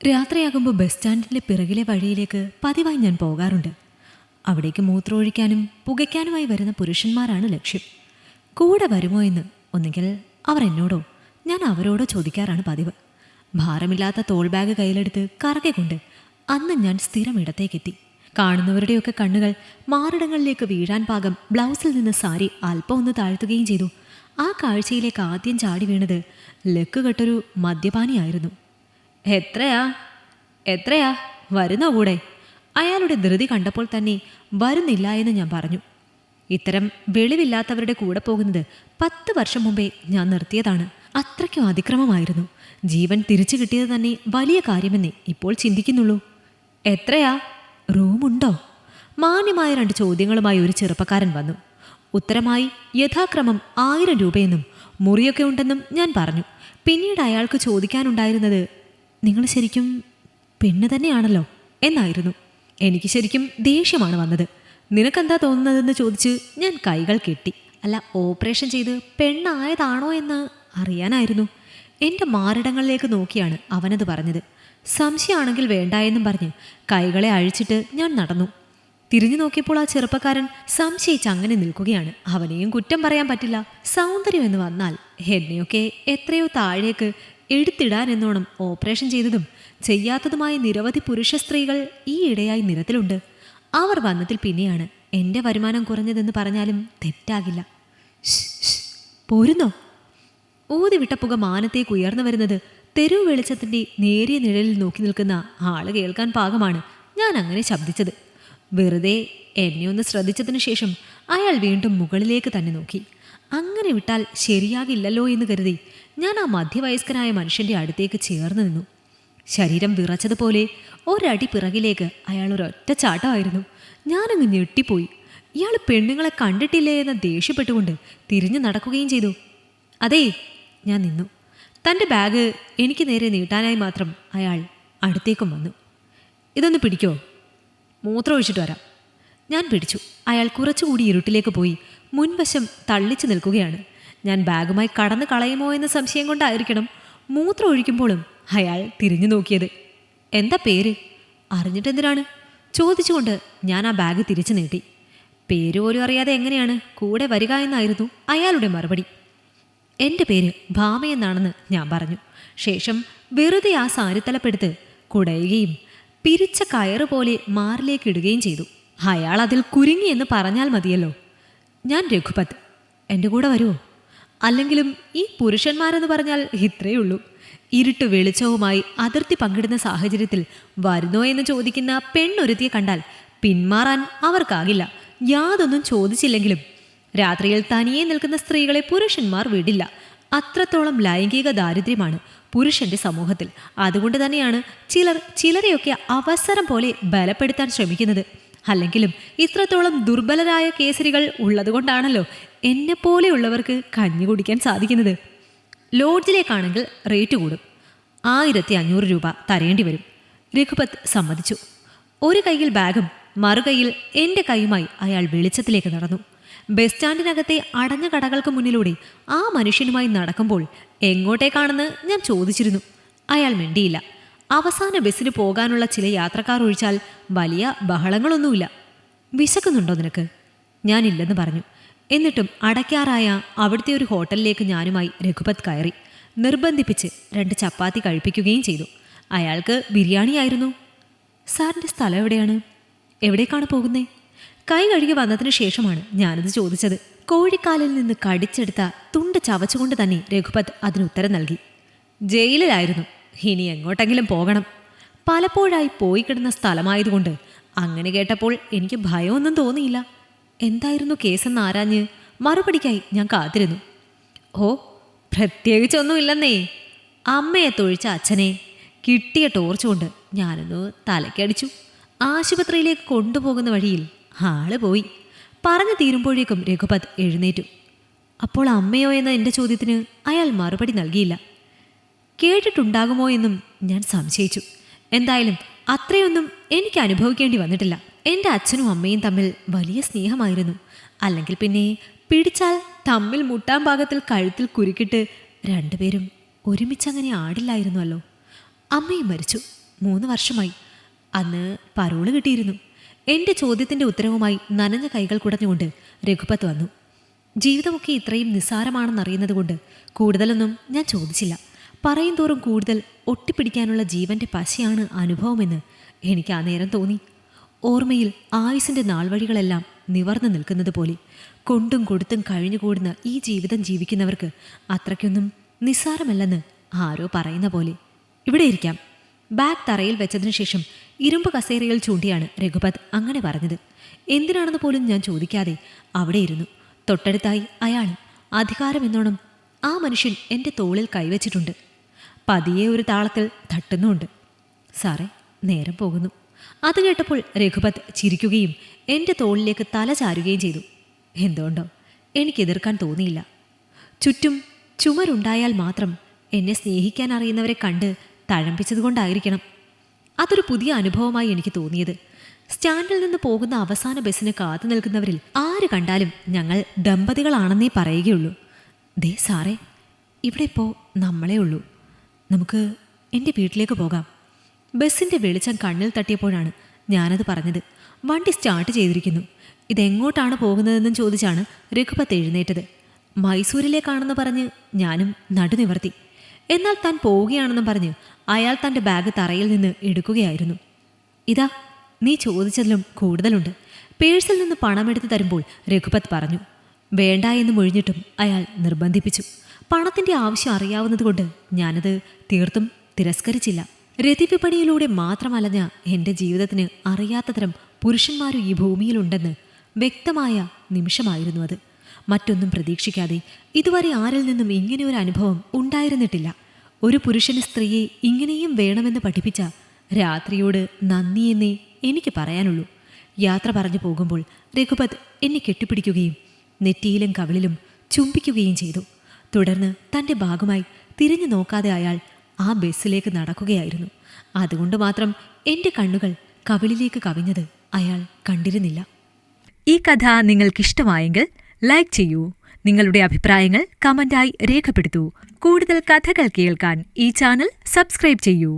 രാത്രിയാകുമ്പോൾ bus സ്റ്റാൻഡിൻ്റെ പിറകിലെ വഴിയിലേക്ക് പതിവായി ഞാൻ പോകാറുണ്ട്. അവിടേക്ക് മൂത്രമൊഴിക്കാനും പുകയ്ക്കാനുമായി വരുന്ന പുരുഷന്മാരാണ് ലക്ഷ്യം. കൂടെ വരുമോ എന്ന് ഒന്നുകിൽ അവർ എന്നോടോ ഞാൻ അവരോടോ ചോദിക്കാറാണ് പതിവ്. ഭാരമില്ലാത്ത തോൾ ബാഗ് കയ്യിലെടുത്ത് കറകെ കൊണ്ട് അന്ന് ഞാൻ സ്ഥിരം ഇടത്തേക്കെത്തി. കാണുന്നവരുടെയൊക്കെ കണ്ണുകൾ മാറിടങ്ങളിലേക്ക് വീഴാൻ പാകം ബ്ലൗസിൽ നിന്ന് സാരി അല്പം ഒന്ന് താഴ്ത്തുകയും ചെയ്തു. ആ കാഴ്ചയിലേക്ക് ആദ്യം ചാടി വീണത് ലക്കുകെട്ടൊരു മദ്യപാനിയായിരുന്നു. എത്രയാ വരുന്നോ കൂടെ? അയാളുടെ ധൃതി കണ്ടപ്പോൾ തന്നെ വരുന്നില്ല എന്ന് ഞാൻ പറഞ്ഞു. ഇത്തരം വെളിവില്ലാത്തവരുടെ കൂടെ പോകുന്നത് 10 വർഷം മുമ്പേ ഞാൻ നിർത്തിയതാണ്. അത്രയ്ക്കും അതിക്രമമായിരുന്നു. ജീവൻ തിരിച്ചു കിട്ടിയത് തന്നെ വലിയ കാര്യമെന്നേ ഇപ്പോൾ ചിന്തിക്കുന്നുള്ളൂ. എത്രയാ? റൂമുണ്ടോ? മാന്യമായ 2 ചോദ്യങ്ങളുമായി ഒരു ചെറുപ്പക്കാരൻ വന്നു. ഉത്തരമായി യഥാക്രമം 1000 രൂപയെന്നും മുറിയൊക്കെ ഉണ്ടെന്നും ഞാൻ പറഞ്ഞു. പിന്നീട് അയാൾക്ക് ചോദിക്കാനുണ്ടായിരുന്നത്, നിങ്ങൾ ശരിക്കും പെണ്ണ് തന്നെയാണല്ലോ എന്നായിരുന്നു. എനിക്ക് ശരിക്കും ദേഷ്യമാണ് വന്നത്. നിനക്കെന്താ തോന്നുന്നതെന്ന് ചോദിച്ച് ഞാൻ കൈകൾ കെട്ടി. അല്ല, ഓപ്പറേഷൻ ചെയ്ത് പെണ്ണായതാണോ എന്ന് അറിയാനായിരുന്നു. എൻ്റെ മാറിടങ്ങളിലേക്ക് നോക്കിയാണ് അവനത് പറഞ്ഞത്. സംശയമാണെങ്കിൽ വേണ്ട എന്നും പറഞ്ഞ് കൈകളെ അഴിച്ചിട്ട് ഞാൻ നടന്നു. തിരിഞ്ഞു നോക്കിയപ്പോൾ ആ ചെറുപ്പക്കാരൻ സംശയിച്ച് അങ്ങനെ നിൽക്കുകയാണ്. അവനെയും കുറ്റം പറയാൻ പറ്റില്ല. സൗന്ദര്യം എന്ന് വന്നാൽ എന്നെയൊക്കെ എത്രയോ താഴേക്ക് എടുത്തിടാൻ എന്നോണം ഓപ്പറേഷൻ ചെയ്തതും ചെയ്യാത്തതുമായ നിരവധി പുരുഷ സ്ത്രീകൾ ഈ ഇടയായി നിരത്തിലുണ്ട്. അവർ വന്നതിൽ പിന്നെയാണ് എൻ്റെ വരുമാനം കുറഞ്ഞതെന്ന് പറഞ്ഞാലും തെറ്റാകില്ല. പോരുന്നോ? ഊതിവിട്ട പുക മാനത്തേക്ക് ഉയർന്നു വരുന്നത് തെരുവ് വെളിച്ചത്തിൻ്റെ നേരിയ നിഴലിൽ നോക്കി നിൽക്കുന്ന ആള് കേൾക്കാൻ പാകമാണ് ഞാൻ അങ്ങനെ ശബ്ദിച്ചത്. വെറുതെ എന്നെ ഒന്ന് ശ്രദ്ധിച്ചതിനു ശേഷം അയാൾ വീണ്ടും മുകളിലേക്ക് തന്നെ നോക്കി. അങ്ങനെ വിട്ടാൽ ശരിയാകില്ലല്ലോ എന്ന് കരുതി ഞാൻ ആ മധ്യവയസ്കനായ മനുഷ്യൻ്റെ അടുത്തേക്ക് ചേർന്ന് നിന്നു. ശരീരം വിറച്ചതുപോലെ ഒരടി പിറകിലേക്ക് അയാൾ ഒരൊറ്റ ചാട്ടമായിരുന്നു. ഞാനങ്ങ് ഞെട്ടിപ്പോയി. ഇയാൾ പെണ്ണുങ്ങളെ കണ്ടിട്ടില്ലേ എന്ന് ദേഷ്യപ്പെട്ടുകൊണ്ട് തിരിഞ്ഞു നടക്കുകയും ചെയ്തു. അതേ, ഞാൻ നിന്നു. തൻ്റെ ബാഗ് എനിക്ക് നേരെ നീട്ടാനായി മാത്രം അയാൾ അടുത്തേക്കും വന്നു. ഇതൊന്ന് പിടിക്കോ? മൂത്രം ഒഴിച്ചിട്ട് വരാം. ഞാൻ പിടിച്ചു. അയാൾ കുറച്ചുകൂടി ഇരുട്ടിലേക്ക് പോയി മുൻവശം തള്ളിച്ചു നിൽക്കുകയാണ്. ഞാൻ ബാഗുമായി കടന്നു കളയുമോ എന്ന സംശയം കൊണ്ടായിരിക്കണം മൂത്രം ഒഴിക്കുമ്പോഴും അയാൾ തിരിഞ്ഞു നോക്കിയത്. എന്താ പേര്? അറിഞ്ഞിട്ടെന്തിനാണ് ചോദിച്ചുകൊണ്ട് ഞാൻ ആ ബാഗ് തിരിച്ചു നീട്ടി. പേര് പോലും അറിയാതെ എങ്ങനെയാണ് കൂടെ വരിക എന്നായിരുന്നു അയാളുടെ മറുപടി. എൻ്റെ പേര് ഭാമയെന്നാണെന്ന് ഞാൻ പറഞ്ഞു. ശേഷം വെറുതെ ആ സാരിത്തലപ്പെടുത്ത് കുടയുകയും പിരിച്ച കയറ് പോലെ മാറിലേക്ക് ഇടുകയും ചെയ്തു. അയാൾ അതിൽ കുരുങ്ങിയെന്ന് പറഞ്ഞാൽ മതിയല്ലോ. ഞാൻ രഘുപത്. എൻ്റെ കൂടെ വരുമോ? അല്ലെങ്കിലും ഈ പുരുഷന്മാരെന്ന് പറഞ്ഞാൽ ഇത്രയേ ഉള്ളൂ. ഇരുട്ട് വെളിച്ചവുമായി അതിർത്തി പങ്കിടുന്ന സാഹചര്യത്തിൽ വരുന്നോ എന്ന് ചോദിക്കുന്ന പെണ്ണൊരുത്തിയെ കണ്ടാൽ പിന്മാറാൻ അവർക്കാകില്ല. യാതൊന്നും ചോദിച്ചില്ലെങ്കിലും രാത്രിയിൽ തനിയെ നിൽക്കുന്ന സ്ത്രീകളെ പുരുഷന്മാർ വിടില്ല. അത്രത്തോളം ലൈംഗിക ദാരിദ്ര്യമാണ് പുരുഷന്റെ സമൂഹത്തിൽ. അതുകൊണ്ട് തന്നെയാണ് ചിലരെയൊക്കെ അവസരം പോലെ ബലപ്പെടുത്താൻ ശ്രമിക്കുന്നത്. അല്ലെങ്കിലും ഇത്രത്തോളം ദുർബലരായ കേസരികൾ ഉള്ളതുകൊണ്ടാണല്ലോ എന്നെപ്പോലെയുള്ളവർക്ക് കഞ്ഞി കുടിക്കാൻ സാധിക്കുന്നത്. ലോഡ്ജിലേക്കാണെങ്കിൽ റേറ്റ് കൂടും. 1500 രൂപ തരേണ്ടി വരും. രഘുപത് സമ്മതിച്ചു. ഒരു കൈയിൽ ബാഗും മറുകൈയിൽ എൻ്റെ കൈയുമായി അയാൾ വെളിച്ചത്തിലേക്ക് നടന്നു. ബസ് സ്റ്റാൻഡിനകത്തെ അടഞ്ഞ കടകൾക്ക് മുന്നിലൂടെ ആ മനുഷ്യനുമായി നടക്കുമ്പോൾ എങ്ങോട്ടേക്കാണെന്ന് ഞാൻ ചോദിച്ചിരുന്നു. അയാൾ മിണ്ടിയില്ല. അവസാന ബസ്സിന് പോകാനുള്ള ചില യാത്രക്കാർ ഒഴിച്ചാൽ വലിയ ബഹളങ്ങളൊന്നുമില്ല. വിശക്കുന്നുണ്ടോ നിനക്ക്? ഞാനില്ലെന്ന് പറഞ്ഞു. എന്നിട്ടും അടയ്ക്കാറായ അവിടുത്തെ ഒരു ഹോട്ടലിലേക്ക് ഞാനുമായി രഘുപത് കയറി. നിർബന്ധിപ്പിച്ച് 2 ചപ്പാത്തി കഴിപ്പിക്കുകയും ചെയ്തു. അയാൾക്ക് ബിരിയാണിയായിരുന്നു. സാറിൻ്റെ സ്ഥലം എവിടെയാണ്? എവിടേക്കാണ് പോകുന്നേ? കൈ കഴുകി വന്നതിന് ശേഷമാണ് ഞാനത് ചോദിച്ചത്. കോഴിക്കാലിൽ നിന്ന് കടിച്ചെടുത്ത തുണ്ട് ചവച്ചുകൊണ്ട് തന്നെ രഘുപത് അതിനുത്തരം നൽകി. ജയിലിലായിരുന്നു. ഇനി എങ്ങോട്ടെങ്കിലും പോകണം. പലപ്പോഴായി പോയി കിടന്ന സ്ഥലമായതുകൊണ്ട് അങ്ങനെ കേട്ടപ്പോൾ എനിക്ക് ഭയമൊന്നും തോന്നിയില്ല. എന്തായിരുന്നു കേസെന്ന് ആരാഞ്ഞ് മറുപടിക്കായി ഞാൻ കാത്തിരുന്നു. ഓ, പ്രത്യേകിച്ചൊന്നുമില്ലെന്നേ. അമ്മയെ തൊഴിച്ച അച്ഛനെ കിട്ടിയ ടോർച്ച് കൊണ്ട് ഞാനൊന്ന് തലക്കടിച്ചു. ആശുപത്രിയിലേക്ക് കൊണ്ടുപോകുന്ന വഴിയിൽ ആള് പോയി. പറഞ്ഞു തീരുമ്പോഴേക്കും രഘുപത് എഴുന്നേറ്റു. അപ്പോൾ അമ്മയോ എന്ന എൻ്റെ ചോദ്യത്തിന് അയാൾ മറുപടി നൽകിയില്ല. കേട്ടിട്ടുണ്ടാകുമോ എന്നും ഞാൻ സംശയിച്ചു. എന്തായാലും അത്രയൊന്നും എനിക്ക് അനുഭവിക്കേണ്ടി വന്നിട്ടില്ല. എൻ്റെ അച്ഛനും അമ്മയും തമ്മിൽ വലിയ സ്നേഹമായിരുന്നു. അല്ലെങ്കിൽ പിന്നെ പിടിച്ചാൽ തമ്മിൽ മുട്ടാൻ പാകത്തിൽ കഴുത്തിൽ കുരുക്കിട്ട് 2 പേരും ഒരുമിച്ചങ്ങനെ ആടില്ലായിരുന്നുവല്ലോ. അമ്മയും മരിച്ചു. 3 വർഷമായി. അന്ന് പരോള് കിട്ടിയിരുന്നു. എൻ്റെ ചോദ്യത്തിൻ്റെ ഉത്തരവുമായി നനഞ്ഞ കൈകൾ കുടഞ്ഞുകൊണ്ട് രഘുപത് വന്നു. ജീവിതമൊക്കെ ഇത്രയും നിസ്സാരമാണെന്നറിയുന്നത് കൊണ്ട് കൂടുതലൊന്നും ഞാൻ ചോദിച്ചില്ല. പറയും തോറും കൂടുതൽ ഒട്ടിപ്പിടിക്കാനുള്ള ജീവൻ്റെ പശയാണ് അനുഭവമെന്ന് എനിക്ക് ആ നേരം തോന്നി. ഓർമ്മയിൽ ആയുസിൻ്റെ നാൾവഴികളെല്ലാം നിവർന്നു നിൽക്കുന്നത് പോലെ കൊണ്ടും കൊടുത്തും കഴിഞ്ഞുകൂടുന്ന ഈ ജീവിതം ജീവിക്കുന്നവർക്ക് അത്രയ്ക്കൊന്നും നിസ്സാരമല്ലെന്ന് ആരോ പറയുന്ന പോലെ. ഇവിടെ ഇരിക്കാം. ബാഗ് തറയിൽ വെച്ചതിനു ശേഷം ഇരുമ്പ് കസേരയിൽ ചൂണ്ടിയാണ് രഘുപത് അങ്ങനെ പറഞ്ഞത്. എന്തിനാണെന്ന് പോലും ഞാൻ ചോദിക്കാതെ അവിടെ ഇരുന്നു. തൊട്ടടുത്തായി അയാൾ അധികാരമെന്നോണം ആ മനുഷ്യൻ എൻ്റെ തോളിൽ കൈവച്ചിട്ടുണ്ട്. പതിയെ ഒരു താളത്തിൽ തട്ടുന്നുമുണ്ട്. സാറേ, നേരം പോകുന്നു. അത് കേട്ടപ്പോൾ രഘുപത് ചിരിക്കുകയും എൻ്റെ തോളിലേക്ക് തല ചാരുകയും ചെയ്തു. എന്തുകൊണ്ടോ എനിക്കെതിർക്കാൻ തോന്നിയില്ല. ചുറ്റും ചുമരുണ്ടായാൽ മാത്രം എന്നെ സ്നേഹിക്കാൻ അറിയുന്നവരെ കണ്ട് തഴമ്പിച്ചതുകൊണ്ടായിരിക്കണം അതൊരു പുതിയ അനുഭവമായി എനിക്ക് തോന്നിയത്. സ്റ്റാൻഡിൽ നിന്ന് പോകുന്ന അവസാന ബസ്സിന് കാത്തു നിൽക്കുന്നവരിൽ ആര് കണ്ടാലും ഞങ്ങൾ ദമ്പതികളാണെന്നേ പറയുകയുള്ളൂ. ദേ സാറേ, ഇവിടെ ഇപ്പോൾ നമ്മളേ ഉള്ളൂ. നമുക്ക് എൻ്റെ വീട്ടിലേക്ക് പോകാം. ബസ്സിൻ്റെ വെളിച്ചം കണ്ണിൽ തട്ടിയപ്പോഴാണ് ഞാനത് പറഞ്ഞത്. വണ്ടി സ്റ്റാർട്ട് ചെയ്തിരിക്കുന്നു. ഇതെങ്ങോട്ടാണ് പോകുന്നതെന്നും ചോദിച്ചാണ് രഘുപത് എഴുന്നേറ്റത്. മൈസൂരിലേക്കാണെന്ന് പറഞ്ഞ് ഞാനും നടുനിവർത്തി. എന്നാൽ താൻ പോവുകയാണെന്നും പറഞ്ഞ് അയാൾ തൻ്റെ ബാഗ് തറയിൽ നിന്ന് എടുക്കുകയായിരുന്നു. ഇതാ, നീ ചോദിച്ചതിലും കൂടുതലുണ്ട്. പേഴ്സിൽ നിന്ന് പണമെടുത്ത് തരുമ്പോൾ രഘുപത് പറഞ്ഞു. വേണ്ട എന്ന് മൊഴിഞ്ഞിട്ടും അയാൾ നിർബന്ധിപ്പിച്ചു. പണത്തിൻ്റെ ആവശ്യം അറിയാവുന്നതുകൊണ്ട് ഞാനത് തീർത്തും തിരസ്കരിച്ചില്ല. രതിവിപണിയിലൂടെ മാത്രമലഞ്ഞ എൻ്റെ ജീവിതത്തിന് അറിയാത്ത തരം പുരുഷന്മാരും ഈ ഭൂമിയിലുണ്ടെന്ന് വ്യക്തമായ നിമിഷമായിരുന്നു അത്. മറ്റൊന്നും പ്രതീക്ഷിക്കാതെ ഇതുവരെ ആരിൽ നിന്നും ഇങ്ങനെയൊരു അനുഭവം ഉണ്ടായിരുന്നിട്ടില്ല. ഒരു പുരുഷന് സ്ത്രീയെ ഇങ്ങനെയും വേണമെന്ന് പഠിപ്പിച്ച രാത്രിയോട് നന്ദിയെന്നേ എനിക്ക് പറയാനുള്ളൂ. യാത്ര പറഞ്ഞു പോകുമ്പോൾ രഘുപത് എന്നെ കെട്ടിപ്പിടിക്കുകയും നെറ്റിയിലും കവിളിലും ചുംബിക്കുകയും ചെയ്തു. തുടർന്ന് തൻ്റെ ഭാഗമായി തിരിഞ്ഞു നോക്കാതെ അയാൾ ആ ബസ്സിലേക്ക് നടക്കുകയായിരുന്നു. അതുകൊണ്ട് മാത്രം എൻ്റെ കണ്ണുകൾ കവിളിലേക്ക് കവിഞ്ഞത് അയാൾ കണ്ടിരുന്നില്ല. ഈ കഥ നിങ്ങൾക്കിഷ്ടമായെങ്കിൽ ലൈക്ക് ചെയ്യൂ. നിങ്ങളുടെ അഭിപ്രായങ്ങൾ കമന്റായി രേഖപ്പെടുത്തൂ. കൂടുതൽ കഥകൾ കേൾക്കാൻ ഈ ചാനൽ സബ്സ്ക്രൈബ് ചെയ്യൂ.